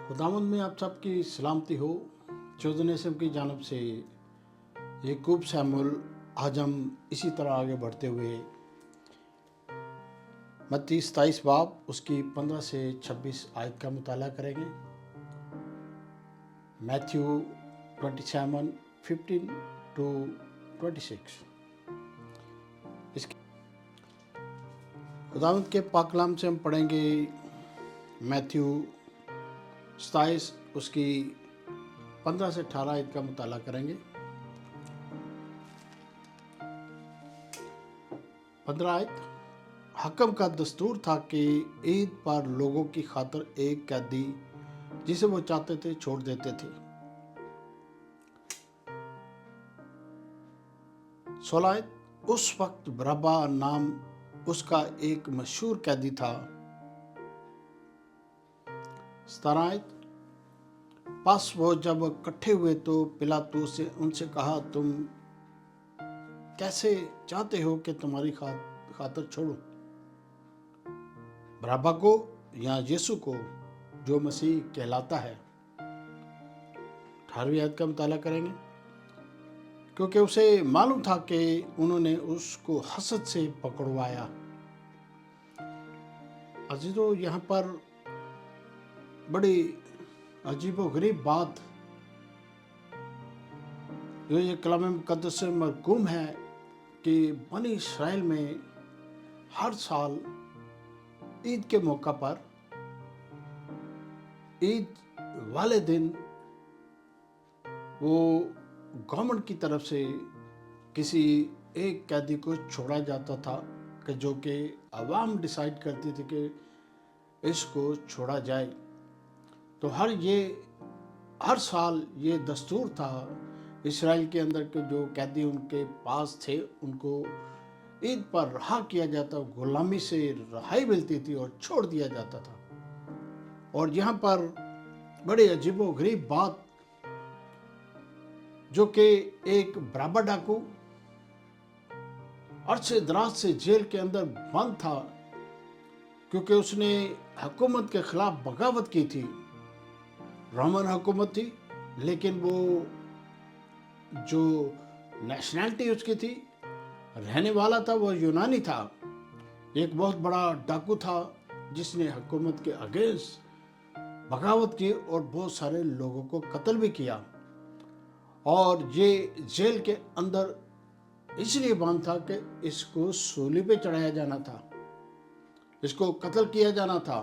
खुदावंद में आप सबकी सलामती हो। चौदह नेसम की जानब से याकूब शमूएल। आज हम इसी तरह आगे बढ़ते हुए मत्ती 27 बाब उसकी 15 से 26 आयत का मुताला करेंगे। Matthew 27, 15 to 26। इसके खुदावंद के पाक कलाम से हम पढ़ेंगे मैथ्यू 27 उसकी 15 से 18 आयत का मुताला करेंगे। 15 आयत। हकम का दस्तूर था कि ईद पर लोगों की खातर एक कैदी जिसे वो चाहते थे छोड़ देते थे। 16 आयत। उस वक्त बरअब्बा नाम उसका एक मशहूर कैदी था। 17 आयत। पास वो जब इकट्ठे हुए तो पिलातुस से उनसे कहा, तुम कैसे चाहते हो कि तुम्हारी खातर छोड़ो, बरअब्बा को या यीशु को जो मसीह कहलाता है। 18वीं आयत का मुताला करेंगे। क्योंकि उसे मालूम था कि उन्होंने उसको हसद से पकड़वाया। अजीजों, यहाँ पर बड़ी अजीबोगरीब बात जो ये कलाम मुक़द्दस से मरकूम है कि बनी इस्राएल में हर साल ईद के मौका पर, ईद वाले दिन वो गवर्नमेंट की तरफ से किसी एक कैदी को छोड़ा जाता था कि जो कि अवाम डिसाइड करती थी कि इसको छोड़ा जाए। तो हर साल ये दस्तूर था इस्राएल के अंदर के जो कैदी उनके पास थे उनको ईद पर रहा किया जाता, गुलामी से रहाई मिलती थी और छोड़ दिया जाता था। और यहाँ पर बड़े अजीबोगरीब बात जो कि एक बराबर डाकू अरसे दराज से जेल के अंदर बंद था क्योंकि उसने हुकूमत के खिलाफ बगावत की थी। रोमन हुकूमत थी, लेकिन वो जो नेशनैलिटी उसकी थी, रहने वाला था, वो यूनानी था। एक बहुत बड़ा डाकू था जिसने हुकूमत के अगेंस्ट बगावत की और बहुत सारे लोगों को कत्ल भी किया। और ये जेल के अंदर इसलिए बंद था कि इसको सूली पे चढ़ाया जाना था, इसको कत्ल किया जाना था।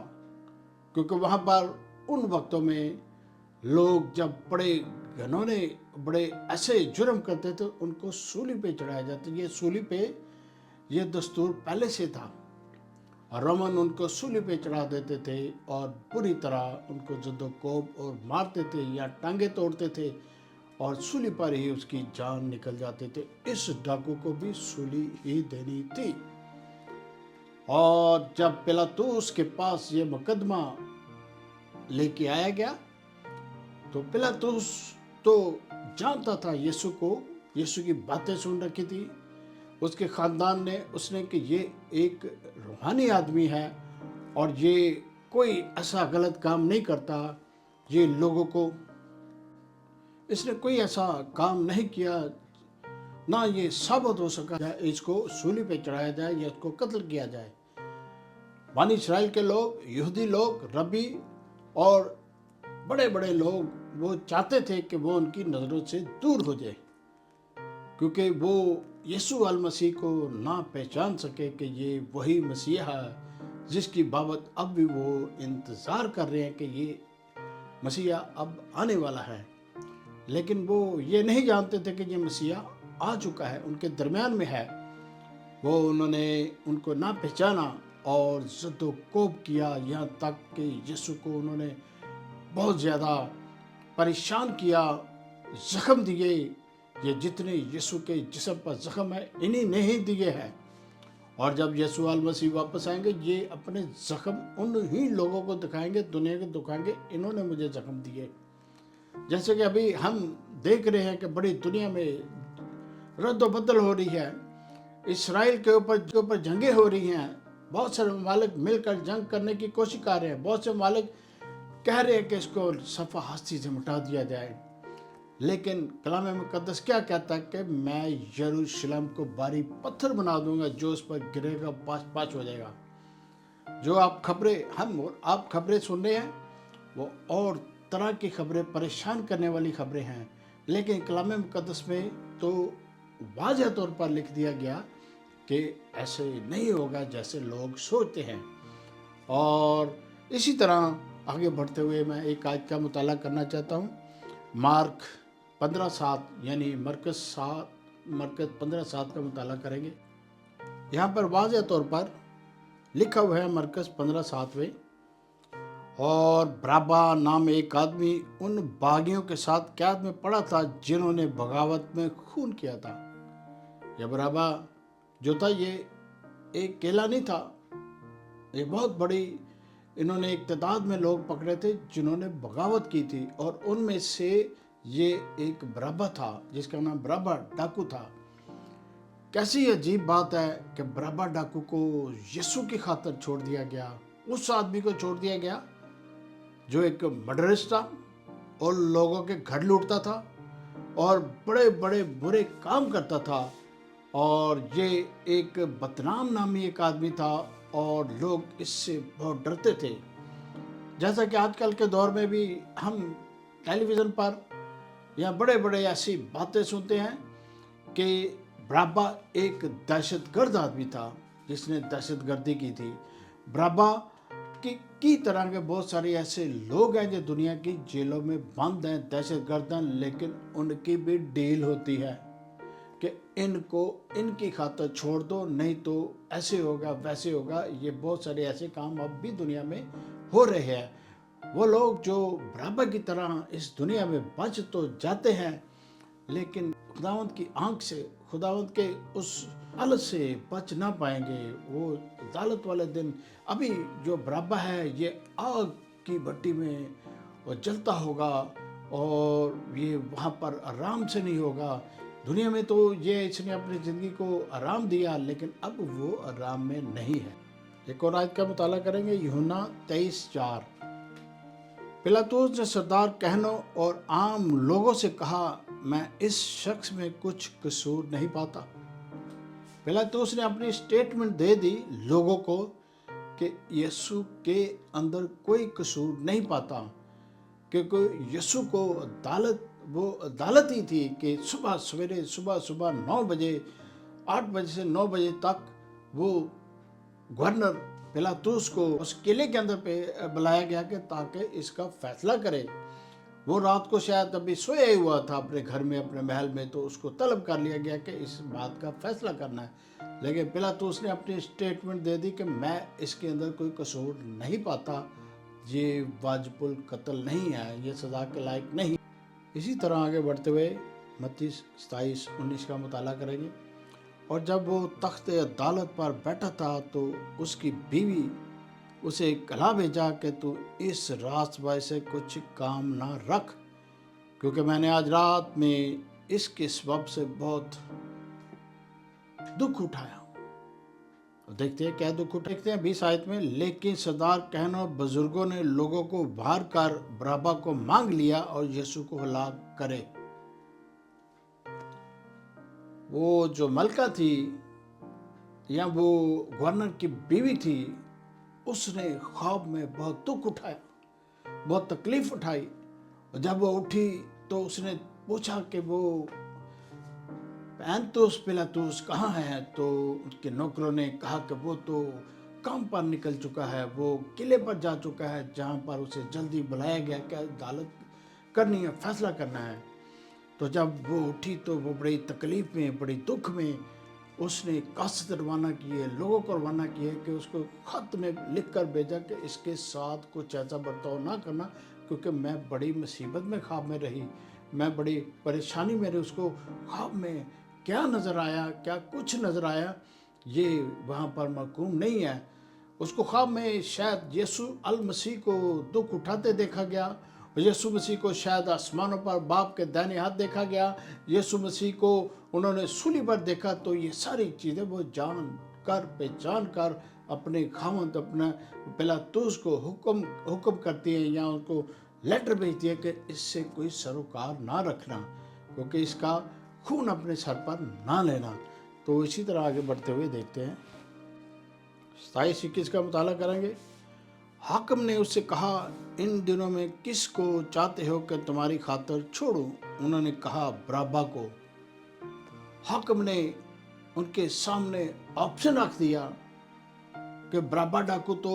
क्योंकि वहाँ पर उन वक्तों में लोग जब बड़े घनौने बड़े ऐसे जुर्म करते थे उनको सूली पे चढ़ाया जाता। ये सूली पे ये दस्तूर पहले से था। रोमन उनको सूली पे चढ़ा देते थे और पूरी तरह उनको जद्दोकोब और मारते थे या टांगे तोड़ते थे और सूली पर ही उसकी जान निकल जाते थे। इस डाकू को भी सूली ही देनी थी। और जब पिलातुस के पास ये मुकदमा लेके आया गया तो पिलातुस तो जानता था यीशु को, यीशु की बातें सुन रखी थी उसके ख़ानदान ने, उसने कि ये एक रूहानी आदमी है और ये कोई ऐसा गलत काम नहीं करता, ये लोगों को इसने कोई ऐसा काम नहीं किया, ना ये साबित हो सका जाए इसको सूली पे चढ़ाया जाए या इसको कत्ल किया जाए। बनी इस्राएल के लोग, यहूदी लोग, रब्बी और बड़े बड़े लोग वो चाहते थे कि वो उनकी नज़रों से दूर हो जाए, क्योंकि वो यीशु अल मसीह को ना पहचान सके कि ये वही मसीहा है जिसकी बाबत अब भी वो इंतज़ार कर रहे हैं कि ये मसीहा अब आने वाला है। लेकिन वो ये नहीं जानते थे कि ये मसीहा आ चुका है, उनके दरमियान में है। वो उन्होंने उनको ना पहचाना और ज़द्दोकोब किया, यहाँ तक कि यीशु को उन्होंने बहुत ज़्यादा परेशान किया, ज़ख्म दिए। ये जितने यीशु के जिस्म पर ज़ख्म है इन्हीं ने ही दिए हैं। और जब यीशु अल मसीह वापस आएंगे ये अपने ज़ख्म उन ही लोगों को दिखाएंगे, दुनिया को दिखाएंगे, इन्होंने मुझे ज़ख्म दिए। जैसे कि अभी हम देख रहे हैं कि बड़ी दुनिया में रद्द-बदल हो रही है, इस्राएल के ऊपर जंगें हो रही हैं, बहुत सारे ममालिक मिलकर जंग करने की कोशिश कर रहे हैं, बहुत से ममालिक कह रहे हैं कि इसको सफ़ा हस्ती से मिटा दिया जाए, लेकिन कलाम मुक़द्दस क्या कहता है कि मैं यरूशलेम को भारी पत्थर बना दूंगा, जो उस पर गिरेगा पाँच पाँच हो जाएगा। जो आप खबरें सुन रहे हैं वो और तरह की खबरें, परेशान करने वाली खबरें हैं, लेकिन कलाम मुक़द्दस में तो वाज़ह तौर पर लिख दिया गया कि ऐसे नहीं होगा जैसे लोग सोचते हैं। और इसी तरह आगे बढ़ते हुए मैं एक आयत का मुताला करना चाहता हूँ। मार्क 15:7 यानी मरकस 15:7 का मुताला करेंगे। यहाँ पर वाज़ह तौर पर लिखा हुआ है मरकस 15:7 में, और बराबा नाम एक आदमी उन बागियों के साथ कैद में पड़ा था जिन्होंने बगावत में खून किया था। यह बराबा जो था ये एक अकेला नहीं था, एक बहुत बड़ी इन्होंने एक तादाद में लोग पकड़े थे जिन्होंने बगावत की थी, और उनमें से ये एक बराबा था जिसका नाम बराबा डाकू था। कैसी अजीब बात है कि बराबा डाकू को यीशु की खातिर छोड़ दिया गया, उस आदमी को छोड़ दिया गया जो एक मर्डरर था और लोगों के घर लूटता था और बड़े बड़े बुरे काम करता था, और ये एक बदनाम नामी एक आदमी था और लोग इससे बहुत डरते थे। जैसा कि आजकल के दौर में भी हम टेलीविज़न पर या बड़े बड़े ऐसी बातें सुनते हैं कि बराबा एक दहशतगर्द आदमी था जिसने दहशतगर्दी की थी। बराबा की तरह के बहुत सारे ऐसे लोग हैं जो दुनिया की जेलों में बंद हैं, दहशतगर्द हैं, लेकिन उनकी भी डील होती है कि इनको इनकी खातिर छोड़ दो, नहीं तो ऐसे होगा वैसे होगा। ये बहुत सारे ऐसे काम अब भी दुनिया में हो रहे हैं। वो लोग जो बराबर की तरह इस दुनिया में बच तो जाते हैं, लेकिन खुदावंत की आंख से, खुदावंत के उस अदालत से बच ना पाएंगे। वो अदालत वाले दिन अभी जो बराबर है ये आग की भट्टी में वो जलता होगा और ये वहाँ पर आराम से नहीं होगा। दुनिया में तो ये इसने अपनी ज़िंदगी को आराम दिया, लेकिन अब वो आराम में नहीं है। एक और आयत का मुताला करेंगे, यूहन्ना 23:4। पिलातुस ने सरदार कहनों और आम लोगों से कहा, मैं इस शख्स में कुछ कसूर नहीं पाता। पिलातुस ने अपनी स्टेटमेंट दे दी लोगों को कि यीशु के अंदर कोई कसूर नहीं पाता, क्योंकि यीशु को वो अदालत ही थी कि सुबह 9 बजे, 8 बजे से 9 बजे तक वो गवर्नर पिलातुस को उस किले के अंदर पे बुलाया गया कि ताकि इसका फैसला करे। वो रात को शायद अभी सोया ही हुआ था अपने घर में, अपने महल में, तो उसको तलब कर लिया गया कि इस बात का फैसला करना है। लेकिन पिलातुस ने अपनी स्टेटमेंट दे दी कि मैं इसके अंदर कोई कसूर नहीं पाता, ये वाजिबुल कत्ल नहीं है, ये सज़ा के लायक नहीं। इसी तरह आगे बढ़ते हुए मत्ती 27:19 का मुताला करेंगे। और जब वो तख्त अदालत पर बैठा था तो उसकी बीवी उसे कहा भेजा कि तू इस रात भर से कुछ काम ना रख, क्योंकि मैंने आज रात में इसके सबब से बहुत दुख उठाया। देखते हैं क्या दुख उठाते, देखते हैं 20 आयत में। लेकिन सरदार कहनों बुजुर्गों ने लोगों को बाहर कर बराबा को मांग लिया और यीशु को हलाक करे। वो जो मलका थी या वो गवर्नर की बीवी थी, उसने ख्वाब में बहुत दुख उठाया, बहुत तकलीफ उठाई। और जब वो उठी तो उसने पूछा कि वो पैंतुस पिलातुस कहाँ है। तो उसके नौकरों ने कहा कि वो तो काम पर निकल चुका है, वो किले पर जा चुका है जहाँ पर उसे जल्दी बुलाया गया कि अदालत करनी है, फैसला करना है। तो जब वो उठी तो वो बड़ी तकलीफ में, बड़ी दुख में उसने कासिद रवाना किए, लोगों को रवाना किए कि उसको ख़त में लिख कर भेजा कि इसके साथ कुछ ऐसा बर्ताव ना करना, क्योंकि मैं बड़ी मुसीबत में ख्वाब में रही, मैं बड़ी परेशानी में रही। उसको ख्वाब में क्या नज़र आया, क्या कुछ नज़र आया, ये वहाँ पर मरकूम नहीं है। उसको ख्वाब में शायद यीशु अल मसीह को दुख उठाते देखा गया, यीशु मसीह को शायद आसमानों पर बाप के दाहिने हाथ देखा गया, यीशु मसीह को उन्होंने सूली पर देखा। तो ये सारी चीज़ें वो जान कर, पहचान कर अपने खामद अपना पिलातुस को हुक्म करती है या उनको लेटर भेजती है कि इससे कोई सरोकार ना रखना, क्योंकि इसका खून अपने सर पर ना लेना। तो इसी तरह आगे बढ़ते हुए देखते हैं 27-21 का मुताला करेंगे। हाकिम ने उससे कहा, इन दिनों में किस को चाहते हो कि तुम्हारी खातर छोड़ूं? उन्होंने कहा, बराबा को। हाकिम ने उनके सामने ऑप्शन रख दिया कि बराबा डाकू तो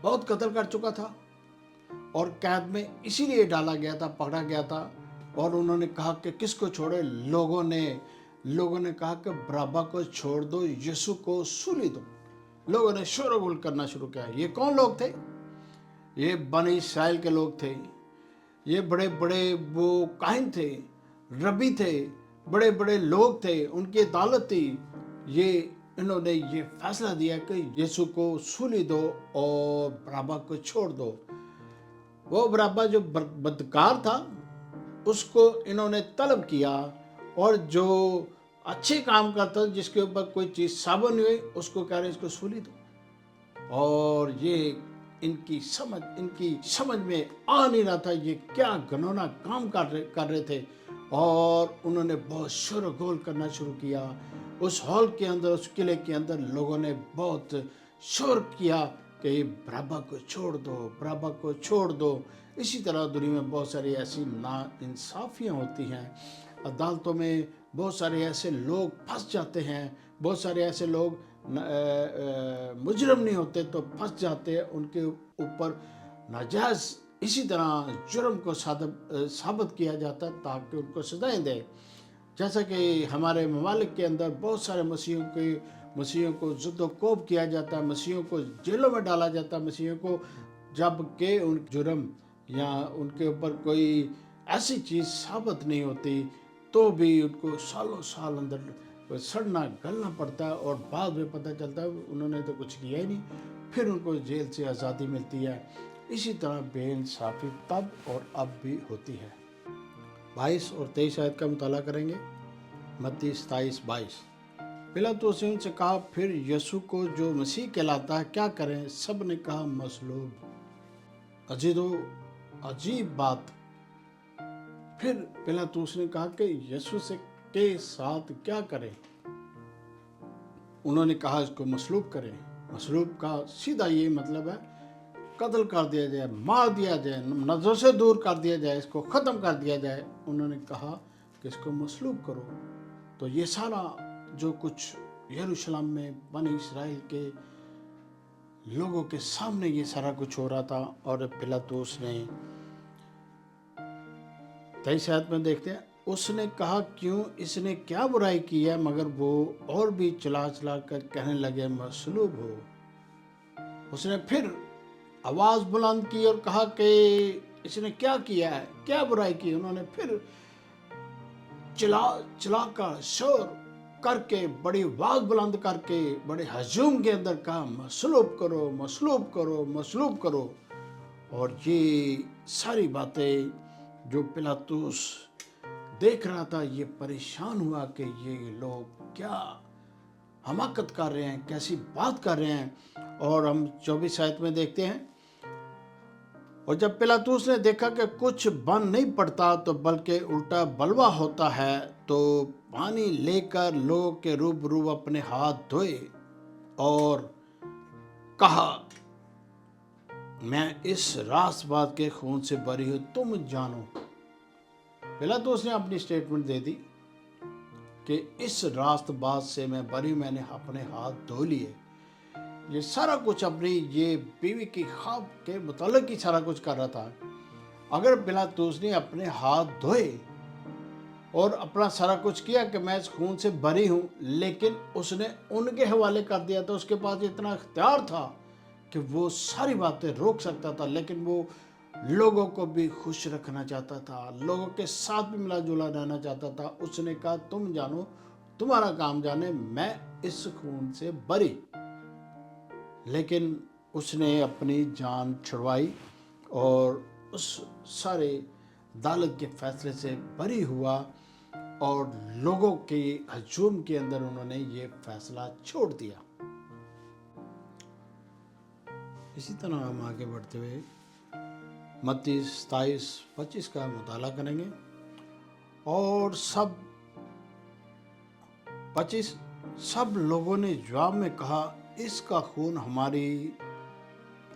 बहुत कत्ल कर चुका था और कैद में इसीलिए डाला गया था, पकड़ा गया था। और उन्होंने कहा कि किसको छोड़े? लोगों ने कहा कि बराबा को छोड़ दो, यीशु को सूली दो। लोगों ने शोरगुल करना शुरू किया। ये कौन लोग थे? ये बनी इस्राएल के लोग थे। ये बड़े बड़े वो काहिन थे, रबी थे, बड़े बड़े लोग थे, उनकी अदालत थी। इन्होंने ये फैसला दिया कि यीशु को सूली दो और बराबा को छोड़ दो। वो बराबा जो बदकार था उसको इन्होंने तलब किया, और जो अच्छे काम करता जिसके ऊपर कोई चीज़ साबित नहीं हुई उसको कह रहे इसको सूली दो। और ये इनकी समझ में आ नहीं रहा था ये क्या घिनौना काम कर रहे थे। और उन्होंने बहुत शोरगुल करना शुरू किया। उस हॉल के अंदर, उस किले के अंदर लोगों ने बहुत शोर किया कि बराबा को छोड़ दो, बराबा को छोड़ दो। इसी तरह दुनिया में बहुत सारी ऐसी नाइंसाफियाँ होती हैं। अदालतों में बहुत सारे ऐसे लोग फंस जाते हैं, बहुत सारे ऐसे लोग मुजरम नहीं होते तो फंस जाते हैं, उनके ऊपर नाजायज़ इसी तरह जुर्म को साबित किया जाता है ताकि उनको सजाएं दे। जैसा कि हमारे ममालिक के अंदर बहुत सारे मसीहों को ज़ुद्दोकोब किया जाता है, मसीहों को जेलों में डाला जाता है, मसीहों को, जबकि उन जुर्म या उनके ऊपर कोई ऐसी चीज़ साबित नहीं होती तो भी उनको सालों साल अंदर सड़ना गलना पड़ता है। और बाद में पता चलता है उन्होंने तो कुछ किया ही नहीं, फिर उनको जेल से आज़ादी मिलती है। इसी तरह बेइंसाफ़ी तब और अब भी होती है। 22 और 23 आयत का मुताला करेंगे। मत्ती 27-22। पिलातुस ने उनसे कहा, फिर यीशु को जो मसीह कहलाता है क्या करें? सब ने कहा, मसलूब। अजीब बात। फिर पिलातुस ने कहा कि यीशु के साथ क्या करें? उन्होंने कहा, इसको मसलूब करें। मसलूब का सीधा ये मतलब है कत्ल कर दिया जाए, मार दिया जाए, नजर से दूर कर दिया जाए, इसको ख़त्म कर दिया जाए। उन्होंने कहा कि इसको मसलूब करो। तो ये सारा जो कुछ यरूशलेम में बनी इस्राएल के लोगों के सामने ये सारा कुछ हो रहा था। और पिलातुस ने 23 आयत में देखते हैं, उसने कहा, क्यों, इसने क्या बुराई की है? मगर वो और भी चला कर कहने लगे, मसलूब हो। उसने फिर आवाज़ बुलंद की और कहा कि इसने क्या किया है, क्या बुराई की? उन्होंने फिर चिल्ला कर शोर करके, बड़ी आवाज़ बुलंद करके, बड़े हजूम के अंदर कहा, मसलूब करो, मसलूब करो, मसलूब करो। और ये सारी बातें जो पिलातुस देख रहा था, ये परेशान हुआ कि ये लोग क्या हमाकत कर रहे हैं, कैसी बात कर रहे हैं। और हम 24 आयत में देखते हैं, और जब पिलातुस ने देखा कि कुछ बन नहीं पड़ता तो बल्कि उल्टा बलवा होता है, तो पानी लेकर लोगों के रूबरू अपने हाथ धोए और कहा, मैं इस रास्तबाज के खून से बरी हूं, तुम जानो। पिलातुस ने अपनी स्टेटमेंट दे दी कि इस रास्तबाज से मैं बरी, मैंने अपने हाथ धो लिए। ये सारा कुछ अपनी ये बीवी की ख्वाब के मुतालिक ही सारा कुछ कर रहा था। अगर पिलातुस ने अपने हाथ धोए और अपना सारा कुछ किया कि मैं इस खून से बरी हूँ, लेकिन उसने उनके हवाले कर दिया था। उसके पास इतना इख्तियार था कि वो सारी बातें रोक सकता था, लेकिन वो लोगों को भी खुश रखना चाहता था, लोगों के साथ भी मिला जुला रहना चाहता था। उसने कहा, तुम जानो, तुम्हारा काम जाने, मैं इस खून से बरी। लेकिन उसने अपनी जान छुड़वाई और उस सारे अदालत के फैसले से बरी हुआ, और लोगों के हजूम के अंदर उन्होंने ये फैसला छोड़ दिया। इसी तरह हम आगे बढ़ते हुए मत्ती 27-25 का मुताला करेंगे। और सब 25 सब लोगों ने जवाब में कहा, इसका खून हमारी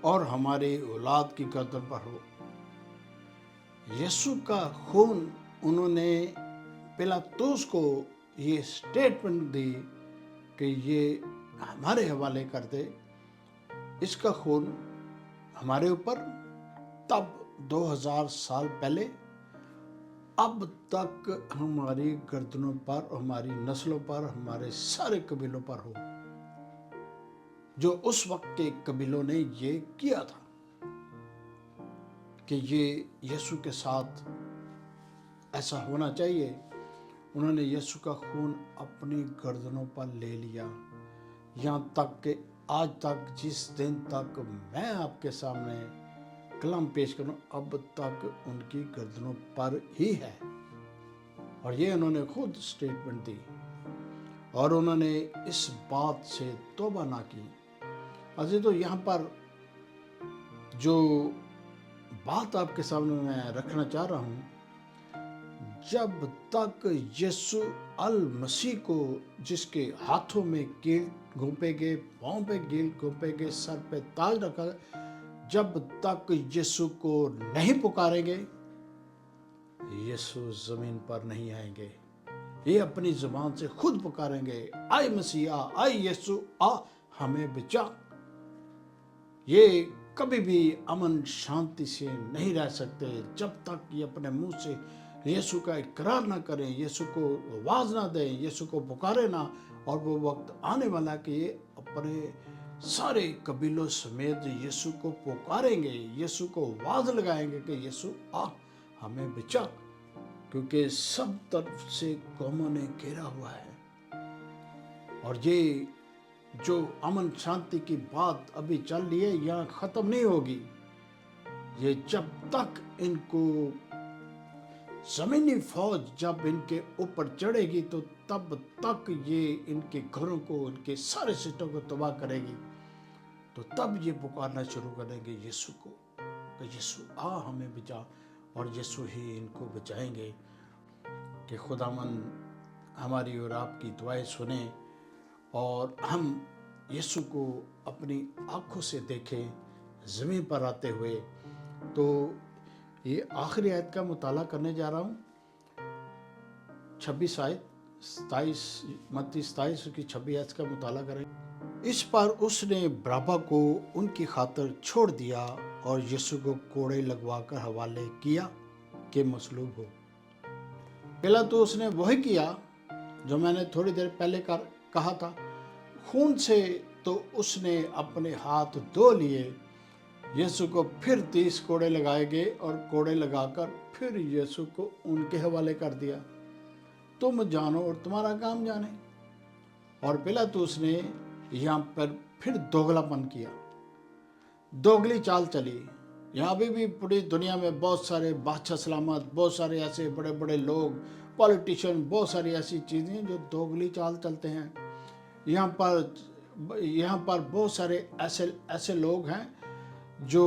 और हमारे औलाद की गर्दन पर हो। यीशु का खून, उन्होंने पिलातुस को ये स्टेटमेंट दी कि ये हमारे हवाले कर दे, इसका खून हमारे ऊपर। तब 2000 साल पहले अब तक हमारी गर्दनों पर, हमारी नस्लों पर, हमारे सारे कबीलों पर हो, जो उस वक्त के कबीलों ने ये किया था कि ये यीशु के साथ ऐसा होना चाहिए। उन्होंने यीशु का खून अपनी गर्दनों पर ले लिया, यहाँ तक कि आज तक, जिस दिन तक मैं आपके सामने कलाम पेश करूं, अब तक उनकी गर्दनों पर ही है। और ये उन्होंने खुद स्टेटमेंट दी और उन्होंने इस बात से तौबा ना की। अजी तो यहाँ पर जो बात आपके सामने मैं रखना चाह रहा हूँ, जब तक यीशु अल मसीह को, जिसके हाथों में कील घोंपे गए, पाँव पे कील घोंपे गए, सर पे ताज रखा, जब तक यीशु को नहीं पुकारेंगे, यीशु जमीन पर नहीं आएंगे। ये अपनी जुबान से खुद पुकारेंगे, आए मसीहा, आए यीशु, आ हमें बचा। ये कभी भी अमन शांति से नहीं रह सकते जब तक ये अपने मुंह से यीशु का इकरार ना करें, यीशु को आवाज ना दें, यीशु को पुकारे ना। और वो वक्त आने वाला कि ये अपने सारे कबीलों समेत यीशु को पुकारेंगे, यीशु को आवाज लगाएंगे कि यीशु आ हमें बचा, क्योंकि सब तरफ से कौमों ने घेरा हुआ है। और ये जो अमन शांति की बात अभी चल रही है, यहाँ खत्म नहीं होगी। ये जब तक इनको जमीनी फौज जब इनके ऊपर चढ़ेगी, तो तब तक ये इनके घरों को, इनके सारे सिस्टम को तबाह करेगी। तो तब ये पुकारना शुरू करेंगे यीशु को कि यीशु आ हमें बचा, और यीशु ही इनको बचाएंगे। कि खुदावन हमारी और आपकी दुआएं सुने और हम यीशु को अपनी आँखों से देखें ज़मीन पर आते हुए। तो ये आखिरी आयत का मुताला करने जा रहा हूँ, 26 आयत 27, मत्ती 27 की 26 आयत का मुताला करें। इस पर उसने बरअब्बा को उनकी खातिर छोड़ दिया और यीशु को कोड़े लगवाकर हवाले किया कि मसलूब हो। पहला तो उसने वही किया जो मैंने थोड़ी देर पहले कहा था, खून से तो उसने अपने हाथ धो लिए। यीशु को फिर 30 कोड़े लगाए गए और कोड़े लगाकर फिर यीशु को उनके हवाले कर दिया, तुम जानो और तुम्हारा काम जाने। और पिलातुस ने यहाँ पर फिर दोगलापन किया, दोगली चाल चली। यहाँ भी पूरी दुनिया में बहुत सारे बादशाह सलामत, बहुत सारे ऐसे बड़े बड़े लोग, पॉलिटिशियन, बहुत सारी ऐसी चीज़ें जो दोगली चाल चलते हैं। यहाँ पर बहुत सारे ऐसे लोग हैं जो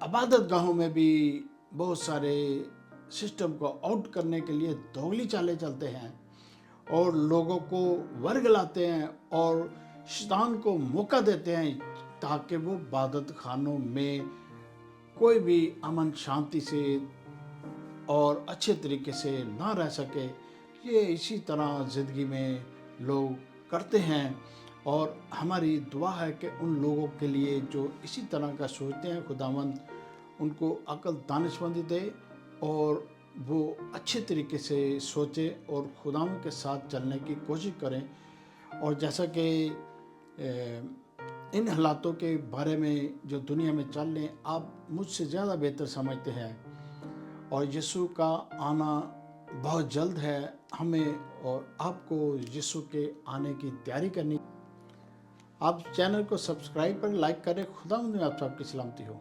इबादत गाहों में भी बहुत सारे सिस्टम को आउट करने के लिए दोगली चालें चलते हैं और लोगों को वर्ग लाते हैं और शैतान को मौका देते हैं ताकि वो इबादत खानों में कोई भी अमन शांति से और अच्छे तरीके से ना रह सके। ये इसी तरह ज़िंदगी में लोग करते हैं और हमारी दुआ है कि उन लोगों के लिए जो इसी तरह का सोचते हैं, खुदावंद उनको अक्ल दानिशमंदी दे और वो अच्छे तरीके से सोचे और खुदावंद के साथ चलने की कोशिश करें। और जैसा कि इन हालातों के बारे में जो दुनिया में चल रहे हैं, आप मुझसे ज़्यादा बेहतर समझते हैं और यीशु का आना बहुत जल्द है। हमें और आपको यीशु के आने की तैयारी करनी। आप चैनल को सब्सक्राइब करें, लाइक करें। खुदा में आप सबकी सलामती हो।